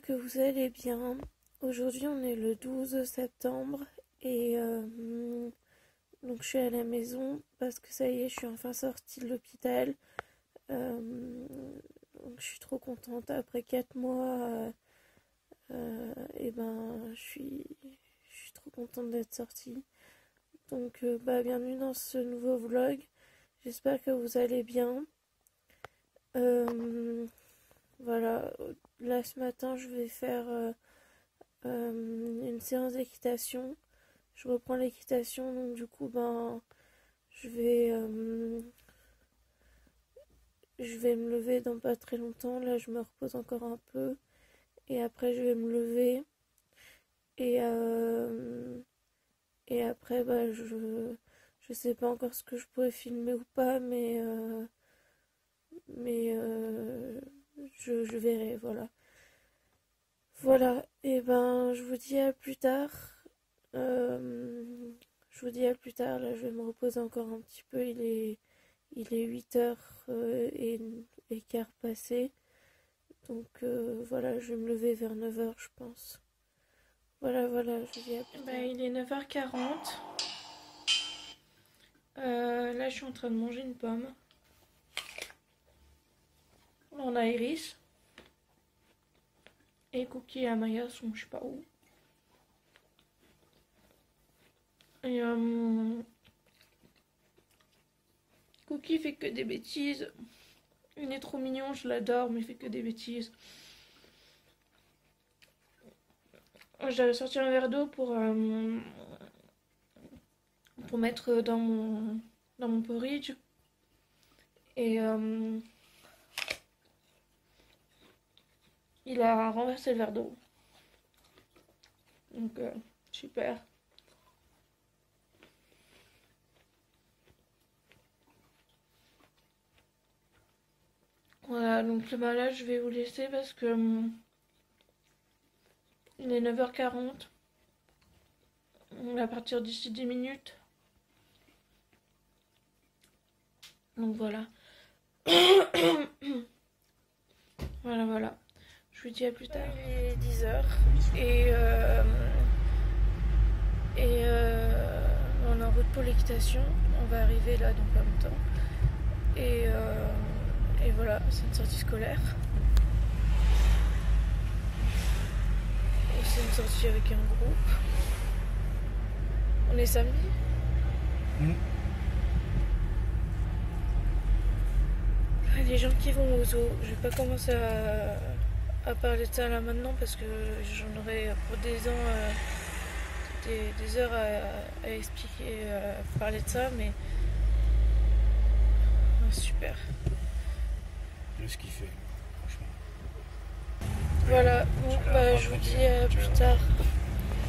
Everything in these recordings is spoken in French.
que vous allez bien. Aujourd'hui on est le 12 septembre et donc je suis à la maison parce que ça y est, je suis enfin sortie de l'hôpital. Donc je suis trop contente. Après 4 mois, et ben je suis trop contente d'être sortie. Donc bienvenue dans ce nouveau vlog. J'espère que vous allez bien. Voilà, là ce matin je vais faire une séance d'équitation. Je reprends l'équitation, donc du coup je vais me lever dans pas très longtemps. Là je me repose encore un peu et après je vais me lever et après je sais pas encore ce que je pourrais filmer ou pas, mais je verrai, voilà. Voilà, et je vous dis à plus tard. Je vous dis à plus tard, là je vais me reposer encore un petit peu. Il est 8h et quart passé. Donc voilà, je vais me lever vers 9h je pense. Voilà, je vous dis à plus tard. Il est 9h40. Là je suis en train de manger une pomme. On a Iris. Et Cookie et Amaya sont je sais pas où. Et Cookie fait que des bêtises. Il est trop mignon, je l'adore, mais il fait que des bêtises. J'avais sorti un verre d'eau pour mettre dans mon porridge. Et il a renversé le verre d'eau. Donc super. Voilà, donc là je vais vous laisser parce que il est 9h40. On va partir d'ici 10 minutes. Donc voilà. Voilà. Je vous dis à plus tard. Il est 10h et on est en route pour l'équitation. On va arriver là dans pas longtemps. Et voilà, c'est une sortie scolaire. Et c'est une sortie avec un groupe. On est samedi. Les gens qui vont au zoo, je vais pas commencer à parler de ça là maintenant parce que j'en aurai pour des ans, des heures à expliquer, à parler de ça, mais super. Ce qu'il fait, franchement. Voilà, bon, je vous dis à plus tard.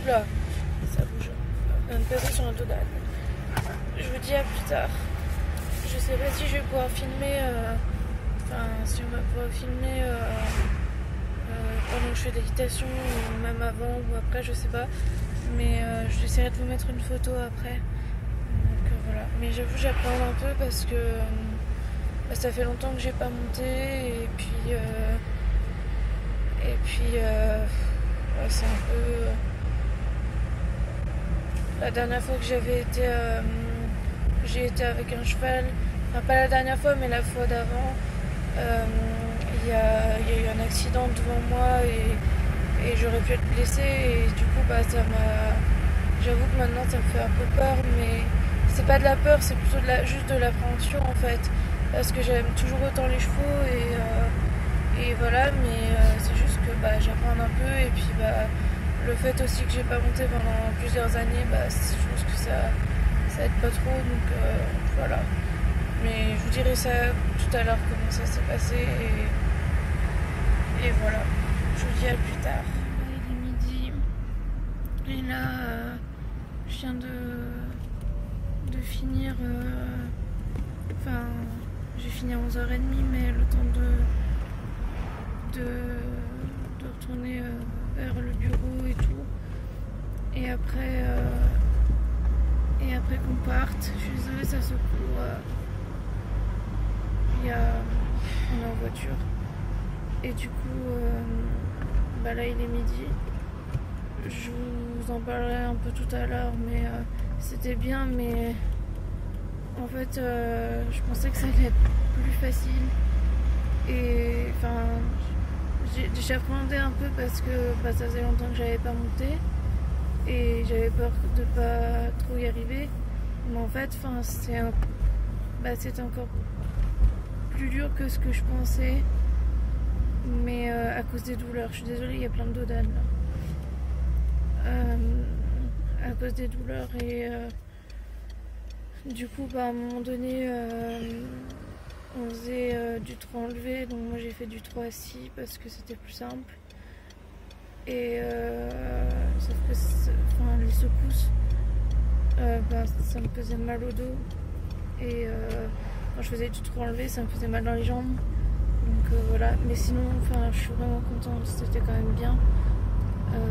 Là, ça bouge. On vient de passer sur un dos d'âne. Je vous dis à plus tard. Je sais pas si je vais pouvoir filmer, si on va pouvoir filmer pendant que je fais de l'équitation, ou même avant ou après, je sais pas. Mais j'essaierai de vous mettre une photo après. Donc voilà. Mais j'avoue, j'appréhende un peu parce que ça fait longtemps que j'ai pas monté et puis c'est un peu la dernière fois que j'ai été avec un cheval, enfin pas la dernière fois mais la fois d'avant, il y a eu un accident devant moi et j'aurais pu être blessée et du coup j'avoue que maintenant ça me fait un peu peur, mais c'est pas de la peur, c'est plutôt juste de l'appréhension en fait. Parce que j'aime toujours autant les chevaux et voilà, mais c'est juste que j'apprends un peu et puis le fait aussi que j'ai pas monté pendant plusieurs années, je pense que ça aide pas trop, donc voilà. Mais je vous dirai ça tout à l'heure comment ça s'est passé et voilà. Je vous dis à plus tard. Il est midi et là je viens de finir. J'ai fini à 11h30, mais le temps de retourner vers le bureau et tout. Et après qu'on parte, je suis désolée, ça secoue. On est en voiture. Et du coup, bah là il est midi. Je vous en parlerai un peu tout à l'heure, mais c'était bien, mais en fait je pensais que ça allait être plus facile. Et enfin, j'appréhendais un peu parce que bah, ça faisait longtemps que j'avais pas monté et j'avais peur de pas trop y arriver. Mais en fait, c'était encore plus dur que ce que je pensais, mais à cause des douleurs. Je suis désolée, il y a plein de dodanes là. À cause des douleurs et du coup, bah, à un moment donné, on faisait du 3 enlevé, donc moi j'ai fait du 3 assis parce que c'était plus simple. Et sauf que les secousses, bah, ça me faisait mal au dos. Et quand je faisais du 3 enlevé, ça me faisait mal dans les jambes. Donc voilà, mais sinon, je suis vraiment contente, c'était quand même bien.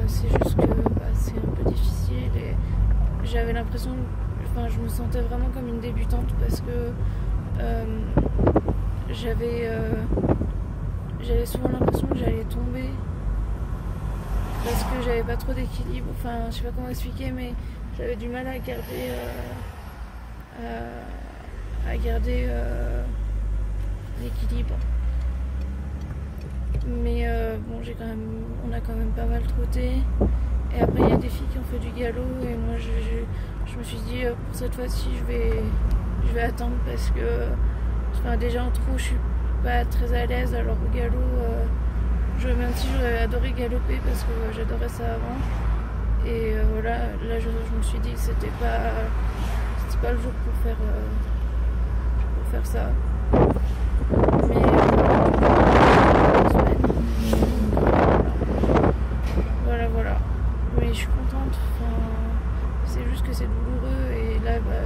C'est juste que bah, c'est un peu difficile et j'avais l'impression, je me sentais vraiment comme une débutante parce que j'avais souvent l'impression que j'allais tomber parce que j'avais pas trop d'équilibre. Je sais pas comment expliquer, mais j'avais du mal à garder l'équilibre. Mais bon, on a quand même pas mal trotté. Et après, il y a des filles qui ont fait du galop. Et moi, je me suis dit, pour cette fois-ci, je vais attendre parce que déjà en trot, je suis pas très à l'aise. Alors au galop, même si j'aurais adoré galoper parce que j'adorais ça avant. Et voilà, là, je me suis dit que c'était pas le jour pour faire ça. Mais voilà. Mais je suis contente. C'est juste que c'est douloureux et là, bah,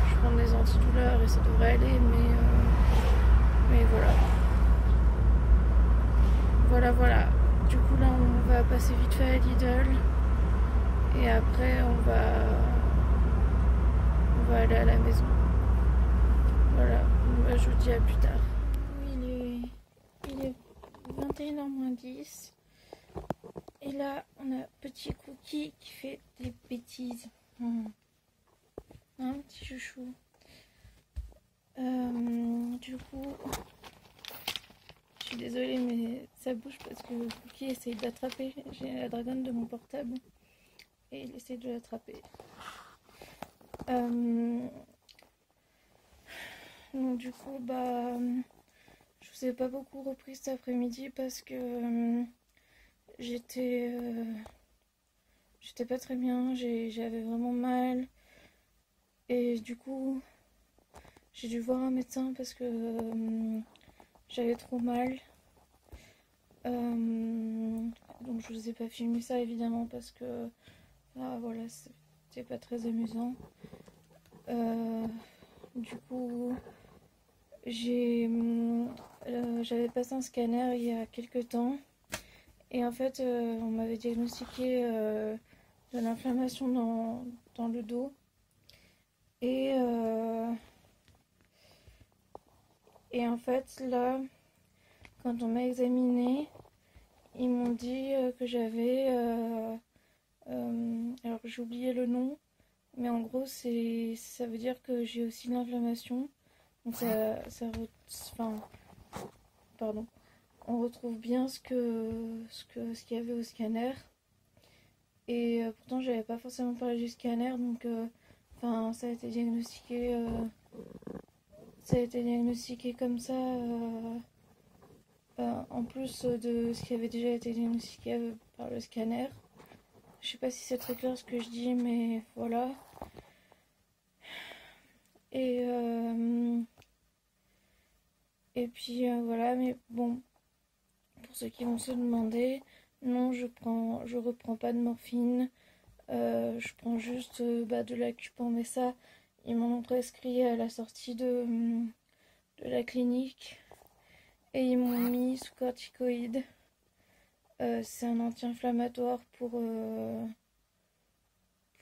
je prends des antidouleurs et ça devrait aller, mais voilà. Voilà. Du coup là, on va passer vite fait à Lidl et après on va aller à la maison. Voilà. Bah, je vous dis à plus tard. Il est 21h-10. Et là, on a petit Cookie qui fait des bêtises. Petit chouchou. Du coup, je suis désolée, mais ça bouge parce que Cookie essaye d'attraper. J'ai la dragonne de mon portable et il essaie de l'attraper. Donc du coup, bah, je vous ai pas beaucoup repris cet après-midi parce que j'étais pas très bien, j'avais vraiment mal et du coup j'ai dû voir un médecin parce que j'avais trop mal. Donc je vous ai pas filmé ça évidemment parce que voilà, c'était pas très amusant. Du coup j'avais passé un scanner il y a quelques temps. Et en fait, on m'avait diagnostiqué de l'inflammation dans le dos. Et en fait, là, quand on m'a examinée, ils m'ont dit que j'avais... alors, j'ai oublié le nom, mais en gros, ça veut dire que j'ai aussi de l'inflammation. Donc, pardon. On retrouve bien ce qu'il y avait au scanner. Et pourtant, j'avais pas forcément parlé du scanner, donc ça a été diagnostiqué. Ça a été diagnostiqué comme ça, en plus de ce qui avait déjà été diagnostiqué par le scanner. Je sais pas si c'est très clair ce que je dis, mais voilà. Et puis voilà, mais bon, pour ceux qui vont se demander, non, je reprends pas de morphine, je prends juste de l'Acupan, mais ça, ils m'en ont prescrit à la sortie de la clinique et ils m'ont mis sous corticoïdes. C'est un anti-inflammatoire pour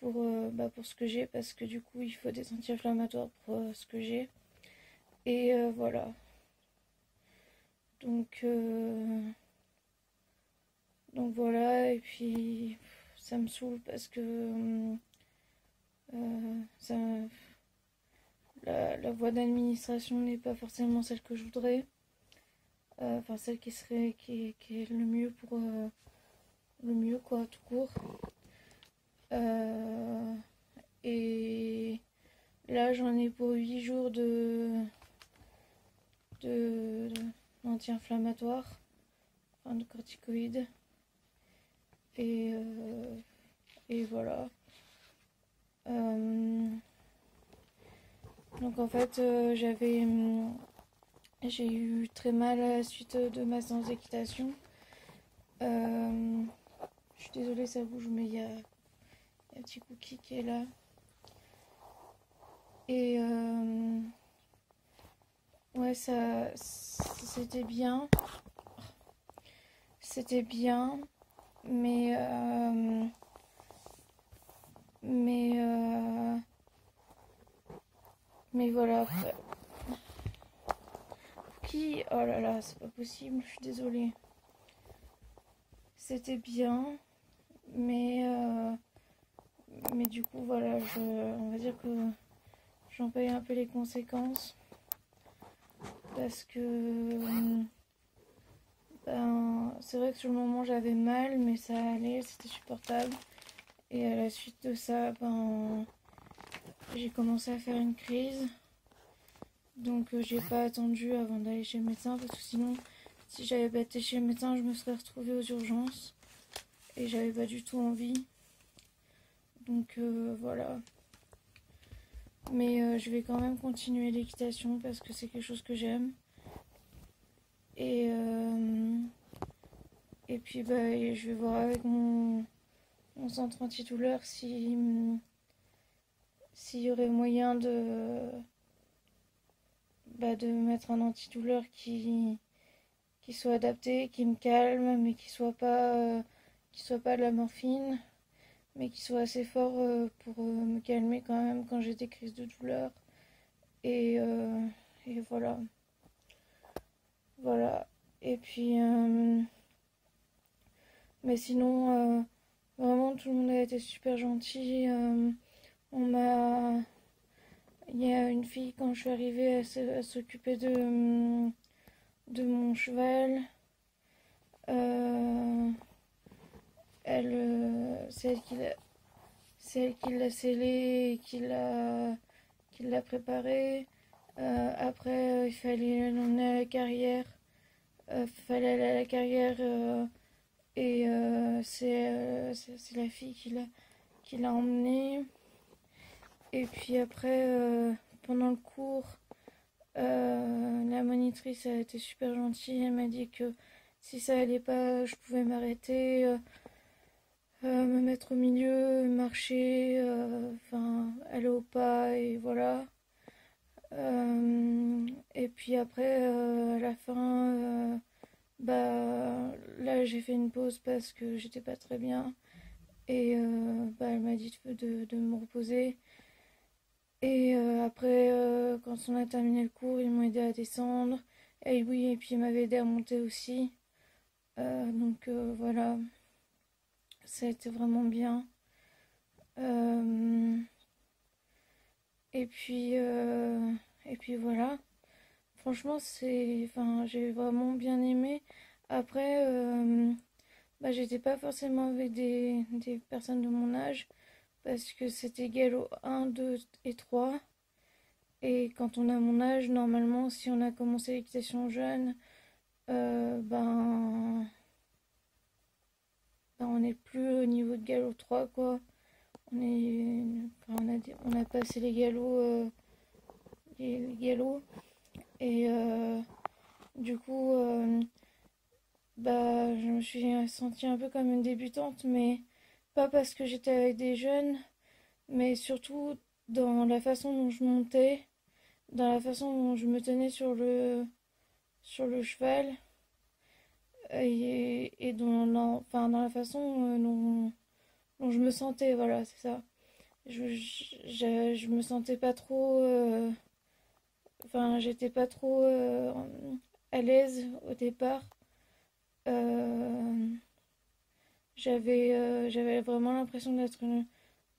ce que j'ai, parce que du coup il faut des anti-inflammatoires pour ce que j'ai. Et voilà. Donc Donc voilà, et puis ça me saoule parce que ça, la voie d'administration n'est pas forcément celle que je voudrais. Enfin, celle qui est le mieux pour le mieux, quoi, tout court. Et là, j'en ai pour 8 jours de anti-inflammatoire, enfin de corticoïdes. Et voilà. Donc en fait, j'ai eu très mal à la suite de ma séance d'équitation. Je suis désolée, ça bouge, mais il y a un petit cookie qui est là. Et ouais, c'était bien. C'était bien, mais mais mais voilà. Après. Cookie, oh là là, c'est pas possible. Je suis désolée. C'était bien, mais du coup voilà, on va dire que j'en paye un peu les conséquences parce que c'est vrai que sur le moment j'avais mal, mais ça allait, c'était supportable. Et à la suite de ça, j'ai commencé à faire une crise. Donc j'ai pas attendu avant d'aller chez le médecin parce que sinon, si j'avais pas été chez le médecin, je me serais retrouvée aux urgences et j'avais pas du tout envie. Donc voilà. Mais je vais quand même continuer l'équitation parce que c'est quelque chose que j'aime. Et puis je vais voir avec mon centre antidouleur s'il y aurait moyen de mettre un antidouleur qui soit adapté, qui me calme, mais qui soit pas de la morphine, mais qui soit assez fort pour me calmer quand même quand j'ai des crises de douleur. Et voilà. Voilà. Et puis, mais sinon, vraiment tout le monde a été super gentil. Il y a une fille quand je suis arrivée, elle s'occupait de mon cheval. C'est elle qui l'a scellé et qui l'a préparé. Après, il fallait l'emmener à la carrière. Fallait aller à la carrière et c'est la fille qui l'a emmené. Et puis après, pendant le cours, la monitrice a été super gentille. Elle m'a dit que si ça allait pas, je pouvais m'arrêter, me mettre au milieu, marcher, aller au pas et voilà. Et puis après, à la fin, là j'ai fait une pause parce que j'étais pas très bien. Et elle m'a dit de me reposer. Et après, quand on a terminé le cours, ils m'ont aidé à descendre. Et oui, et puis ils m'avaient aidé à monter aussi. Donc voilà, ça a été vraiment bien. Et puis voilà. Franchement, j'ai vraiment bien aimé. Après, j'étais pas forcément avec des personnes de mon âge parce que c'était galop 1, 2 et 3. Et quand on a mon âge, normalement, si on a commencé l'équitation jeune, on n'est plus au niveau de galop 3, quoi. On a passé les galops. Et du coup, je me suis sentie un peu comme une débutante, mais pas parce que j'étais avec des jeunes, mais surtout dans la façon dont je montais, dans la façon dont je me tenais sur le cheval, et dans la façon dont je me sentais, voilà, c'est ça. Je me sentais pas trop... j'étais pas trop à l'aise au départ. j'avais vraiment l'impression d'être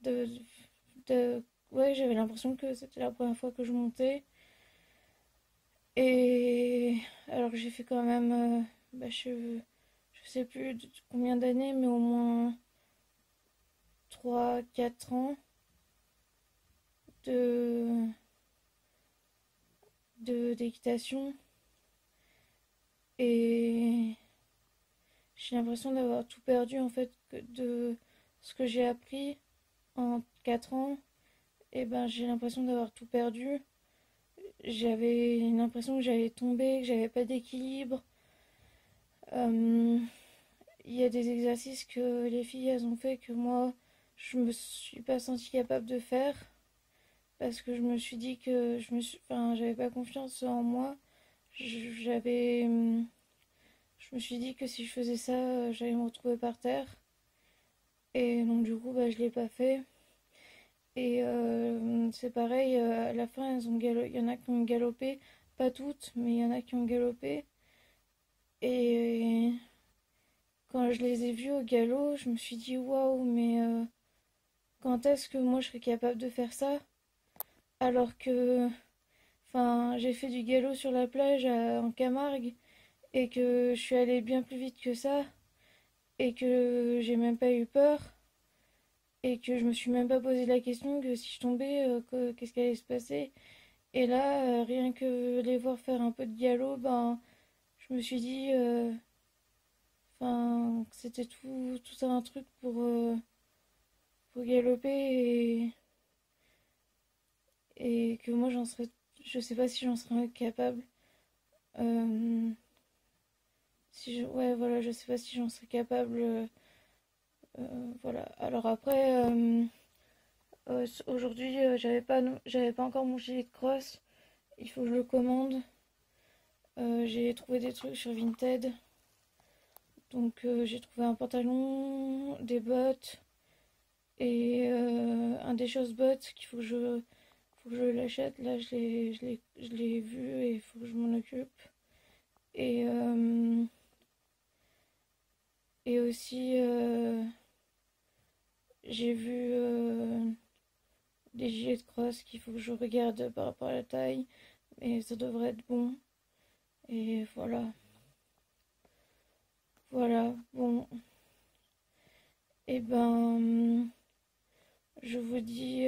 de, ouais, j'avais l'impression que c'était la première fois que je montais. Et alors que j'ai fait quand même, bah, je sais plus combien d'années, mais au moins 3 4 ans de, d'équitation. Et j'ai l'impression d'avoir tout perdu en fait, de ce que j'ai appris en 4 ans. Et ben j'ai l'impression d'avoir tout perdu. J'avais l'impression que j'allais tomber, que j'avais pas d'équilibre. Euh, Il y a des exercices que les filles elles ont fait que moi je me suis pas sentie capable de faire parce que je me suis dit que enfin, j'avais pas confiance en moi. J'avais, je me suis dit que si je faisais ça, j'allais me retrouver par terre. Et donc du coup, bah, je l'ai pas fait. Et c'est pareil, à la fin, il y en a qui ont galopé, pas toutes, mais il y en a qui ont galopé. Et quand je les ai vues au galop, je me suis dit waouh, mais quand est-ce que moi je serais capable de faire ça? Alors que, enfin, j'ai fait du galop sur la plage en Camargue et que je suis allée bien plus vite que ça et que j'ai même pas eu peur et que je me suis même pas posé la question que si je tombais, qu'est-ce qui allait se passer. Et là, rien que les voir faire un peu de galop, ben, je me suis dit, enfin, que c'était tout ça un truc pour galoper et que moi je sais pas si j'en serais capable. Euh, Si je, ouais, voilà, je sais pas si j'en serais capable. Voilà. Alors après, aujourd'hui, j'avais pas encore mon gilet de cross. Il faut que je le commande. J'ai trouvé des trucs sur Vinted. Donc j'ai trouvé un pantalon, des bottes et un des choses bottes qu'il faut que je l'achète. Là, je l'ai vu et il faut que je m'en occupe. Et, euh, et aussi, j'ai vu des gilets de cross qu'il faut que je regarde par rapport à la taille, mais ça devrait être bon. Et voilà. Voilà, bon. Et ben, je vous dis,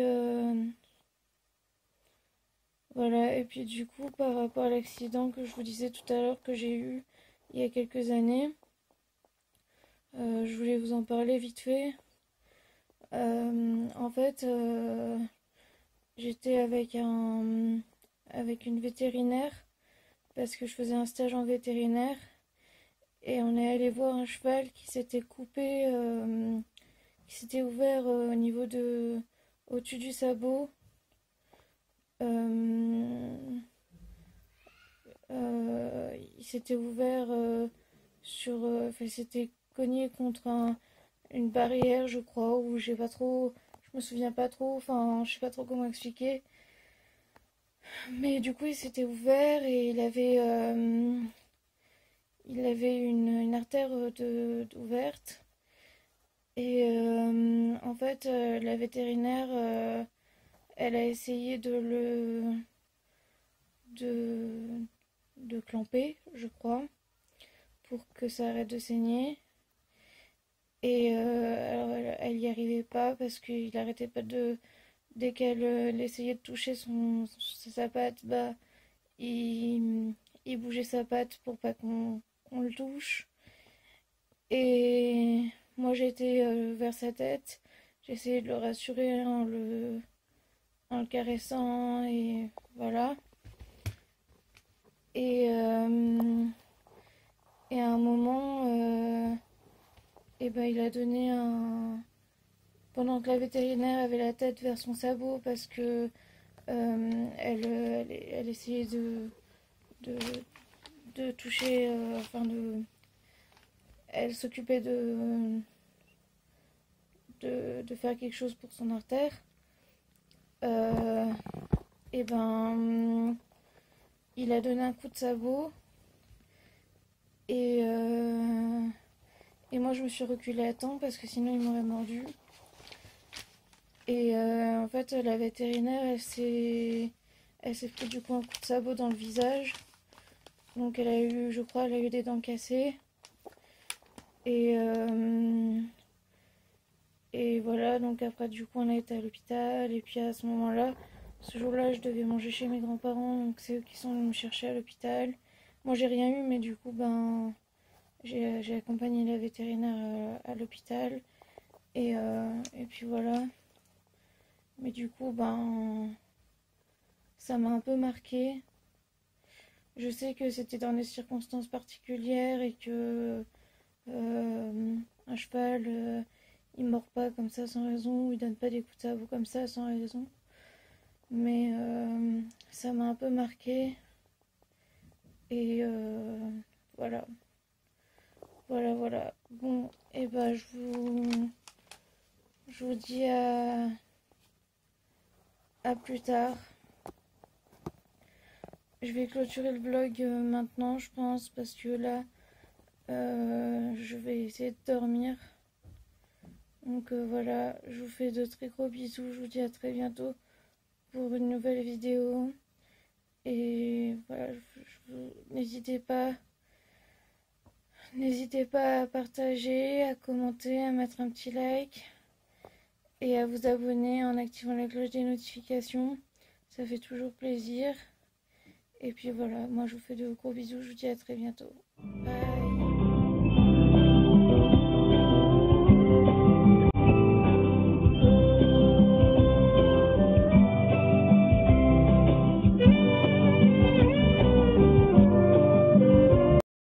voilà. Et puis du coup, par rapport à l'accident que je vous disais tout à l'heure que j'ai eu il y a quelques années, je voulais vous en parler vite fait. En fait, j'étais avec une vétérinaire parce que je faisais un stage en vétérinaire et on est allé voir un cheval qui s'était coupé, qui s'était ouvert au niveau au-dessus du sabot. Euh, il s'était ouvert enfin, il s'était cogné contre une barrière, je crois, ou j'ai pas trop, je me souviens pas trop, enfin, je sais pas trop comment expliquer. Mais du coup, il s'était ouvert et il avait une artère ouverte. Et en fait, la vétérinaire, elle a essayé de, de clamper, je crois, pour que ça arrête de saigner. Et alors, elle y arrivait pas parce qu'il arrêtait pas dès qu'elle essayait de toucher sa patte, bah, il bougeait sa patte pour pas qu'on le touche. Et moi j'étais vers sa tête, j'essayais de le rassurer en le caressant et voilà. Et, et à un moment, et ben, il a donné un... Pendant que la vétérinaire avait la tête vers son sabot parce que elle essayait de, de toucher, enfin elle s'occupait de faire quelque chose pour son artère. Euh, et ben, il a donné un coup de sabot et, Et moi je me suis reculée à temps parce que sinon il m'aurait mordu. Et en fait la vétérinaire elle s'est pris du coup un coup de sabot dans le visage. Donc elle a eu, je crois, elle a eu des dents cassées. Et, et voilà, donc après du coup on a été à l'hôpital. Et puis à ce moment-là, ce jour-là je devais manger chez mes grands-parents. Donc c'est eux qui sont venus me chercher à l'hôpital. Moi j'ai rien eu mais du coup ben j'ai accompagné la vétérinaire à l'hôpital. Et puis voilà. Mais du coup ben ça m'a un peu marqué. Je sais que c'était dans des circonstances particulières et que un cheval, il mord pas comme ça sans raison, ou il donne pas des coups de sabot comme ça sans raison. Mais ça m'a un peu marqué. Et voilà. Voilà, voilà. Bon, et bah je vous dis à plus tard. Je vais clôturer le vlog maintenant, je pense, parce que là, je vais essayer de dormir. Donc voilà, je vous fais de très gros bisous. Je vous dis à très bientôt pour une nouvelle vidéo. Et voilà, n'hésitez pas à partager, à commenter, à mettre un petit like et à vous abonner en activant la cloche des notifications. Ça fait toujours plaisir. Et puis voilà, moi je vous fais de gros bisous. Je vous dis à très bientôt. Bye.